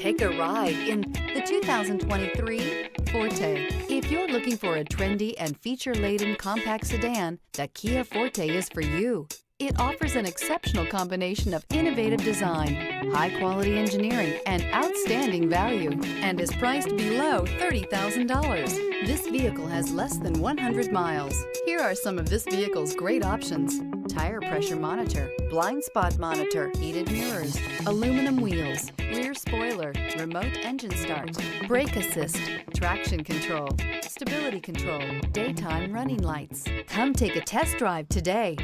Take a ride in the 2023 Forte. If you're looking for a trendy and feature-laden compact sedan, the Kia Forte is for you. It offers an exceptional combination of innovative design, high-quality engineering, and outstanding value, and is priced below $30,000. This vehicle has less than 100 miles. Here are some of this vehicle's great options: tire pressure monitor, blind spot monitor, heated mirrors, aluminum wheels, rear spoiler, remote engine start, brake assist, traction control, stability control, daytime running lights. Come take a test drive today.